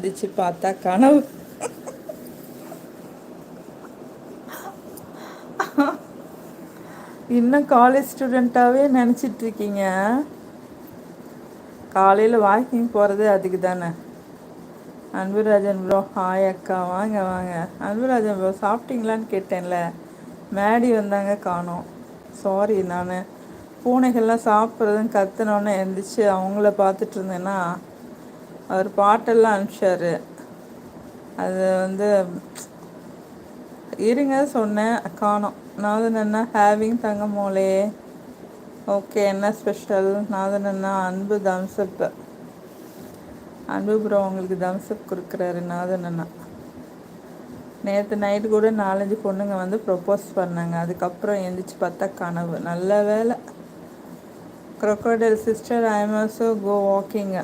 எந்திரிச்சு பார்த்தா கனவு. இன்னும் காலேஜ் ஸ்டூடெண்ட்டாகவே நினச்சிட்ருக்கீங்க. காலையில் வாக்கிங் போகிறதே அதுக்கு தானே. அன்புராஜன் ப்ரோ ஹாய் அக்கா, வாங்க வாங்க. அன்புராஜன் ப்ரோ சாப்பிட்டீங்களான்னு கேட்டேன்ல, மேடி வந்தாங்க காணோம். சாரி, நான் பூனைகள்லாம் சாப்பிட்றதுன்னு கற்றுனோன்னே எழுந்திரிச்சு அவங்கள பார்த்துட்டு இருந்தேன்னா அவர் பாட்டெல்லாம் அனுப்பிச்சாரு. அது இருங்க சொன்னேன், காணோம். நாதன் அண்ணா ஹேவிங் தங்கமோலே. ஓகே, என்ன ஸ்பெஷல்? நாதன் அண்ணா அன்பு தம்ஸ்அப். அன்பு ப்ரோ உங்களுக்கு தம்ஸ்அப் கொடுக்குறாரு நாதன் அண்ணா. நேற்று நைட்டு கூட 4-5 பொண்ணுங்க ப்ரப்போஸ் பண்ணாங்க. அதுக்கப்புறம் எழுந்திரிச்சு பார்த்தா கனவு. நல்ல வேலை. Crocodile sister, I am also go walking.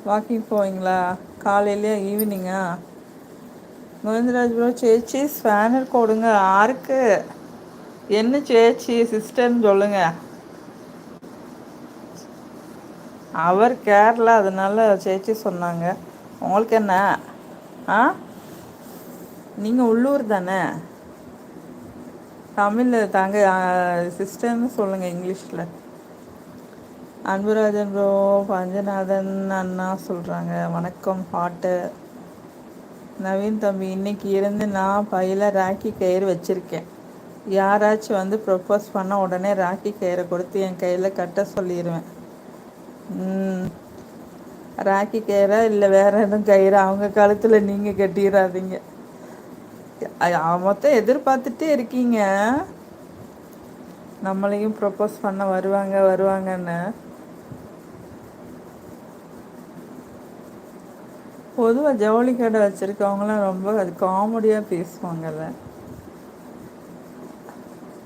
Walking போவீங்களா காலையிலையா ஈவினிங்கா? கோவிந்தராஜ் ப்ரோ சேச்சி ஸ்பேனர் கொடுங்க. யாருக்கு? என்ன சேச்சி சிஸ்டர்னு சொல்லுங்க. அவர் கேரளா, அதனால சேச்சி சொன்னாங்க. உங்களுக்கு என்ன? ஆ, நீங்கள் உள்ளூர் தானே? தமிழ் தாங்க, சிஸ்டர்னு சொல்லுங்கள் இங்கிலீஷில். அன்புராஜன் ப்ரோ பஞ்சநாதன் அண்ணா சொல்கிறாங்க வணக்கம் ஹாட்டு. நவீன் தம்பி, இன்னைக்கு இருந்து நான் பையில் ராக்கி கயிறு வச்சுருக்கேன். யாராச்சும் ப்ரப்போஸ் பண்ண உடனே ராக்கி கயிறை கொடுத்து என் கையில் கட்ட சொல்லிடுவேன். ராக்கி கயிறா இல்லை வேற எதுவும் கயிறா அவங்க காலத்தில் நீங்கள் கட்டிடாதீங்க. மொத்தம் எதிர்பார்த்துட்டே இருக்கீங்க நம்மளையும் ப்ரப்போஸ் பண்ண வருவாங்க வருவாங்கன்னு. பொதுவாக ஜவுளி கடை வச்சுருக்கவங்களாம் ரொம்ப அது காமெடியாக பேசுவாங்கல்ல.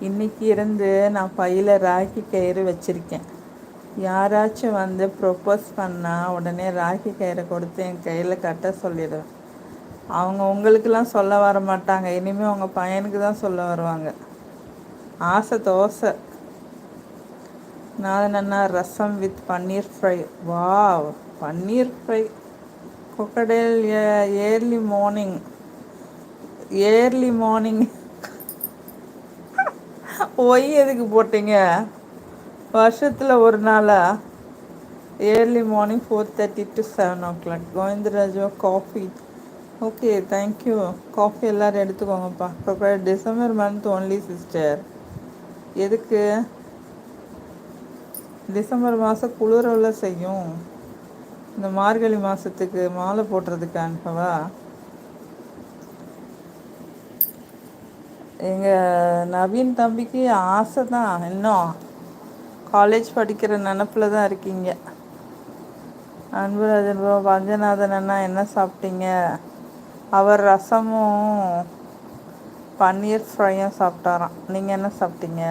இன்னைக்கு இருந்து நான் பையில் ராக்கி கயிறு வச்சுருக்கேன். யாராச்சும் ப்ரப்போஸ் பண்ணால் உடனே ராக்கி கயிறை கொடுத்து என் கையில் கட்ட சொல்லிடுவேன். அவங்க உங்களுக்கெல்லாம் சொல்ல வர மாட்டாங்க, இனிமேல் உங்கள் பையனுக்கு தான் சொல்ல வருவாங்க. ஆசை தோசை. நாதனண்ணா rasam with paneer fry. Wow, paneer fry. கொக்கடேல் early morning. Early morning why எதுக்கு போட்டீங்க? வருஷத்தில் ஒரு நாளா? Early morning 4:30 to 7 o'clock. கோவிந்தராஜோ காஃபி. Okay, thank you. காஃபி எல்லோரும் எடுத்துக்கோங்கப்பா. இப்போ டிசம்பர் மந்த் ஒன்லி சிஸ்டர். எதுக்கு? டிசம்பர் மாதம் குளிரவுல செய்யும். இந்த மார்கழி மாதத்துக்கு மாலை போட்டுறதுக்கு அனுப்பவா? எங்கள் நவீன் தம்பிக்கு ஆசை தான், இன்னும் காலேஜ் படிக்கிற நினப்பில் தான் இருக்கீங்க. அன்புராஜன் பஞ்சநாதன் அண்ணா என்ன சாப்பிட்டீங்க? அவர் ரசமும் பன்னீர் ஃப்ரையும் சாப்பிட்டாராம். நீங்கள் என்ன சாப்பிட்டீங்க?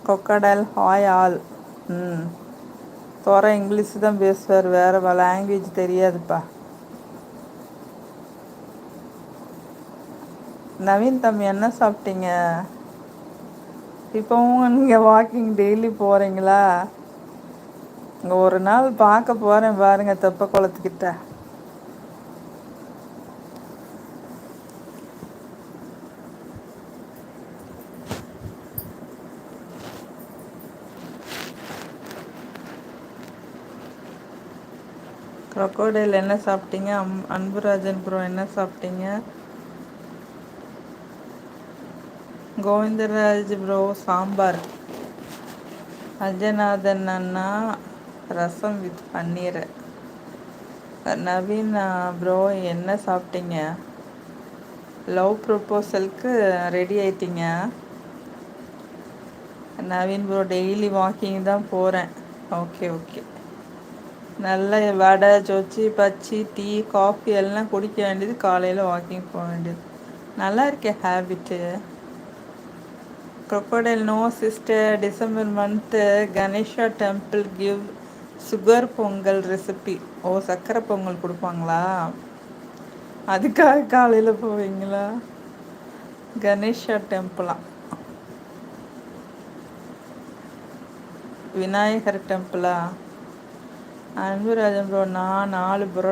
கொக்கடல் ஹாய் ஆல். தோற இங்கிலீஷ் தான் பேசுவார், வேறு லாங்குவேஜ் தெரியாதுப்பா. நவீன் தம்பி என்ன சாப்பிட்டீங்க? இப்போவும் நீங்கள் வாக்கிங் டெய்லி போகிறீங்களா? இங்கே ஒரு நாள் பார்க்க போகிறேன் பாருங்கள், தெப்ப குளத்துக்கிட்ட. க்ரொக்கோடைல் என்ன சாப்பிட்டீங்க? அன்புராஜன் ப்ரோ என்ன சாப்பிட்டீங்க? கோவிந்தராஜ் ப்ரோ சாம்பார். அஜநாதன் அண்ணா ரசம் வித் பன்னீர். நவீன் ப்ரோ என்ன சாப்பிட்டீங்க? லவ் ப்ரப்போசலுக்கு ரெடி ஆயிட்டீங்க? நவீன் ப்ரோ டெய்லி வாக்கிங் தான் போகிறேன். Okay okay. நல்ல வடை சொச்சி பச்சி டீ காஃபி எல்லாம் குடிக்க வேண்டியது, காலையில் வாக்கிங் போக வேண்டியது. நல்லா இருக்கே habit. crocodile no sister. December month Ganesha temple give sugar pongal recipe. ஓ, சர்க்கரை பொங்கல் கொடுப்பாங்களா? அதுக்காக காலையில் போவீங்களா? கணேஷா டெம்பிளா? விநாயகர் டெம்பிளா? அன்புராஜன் ப்ரோ நான் 4 ப்ரோ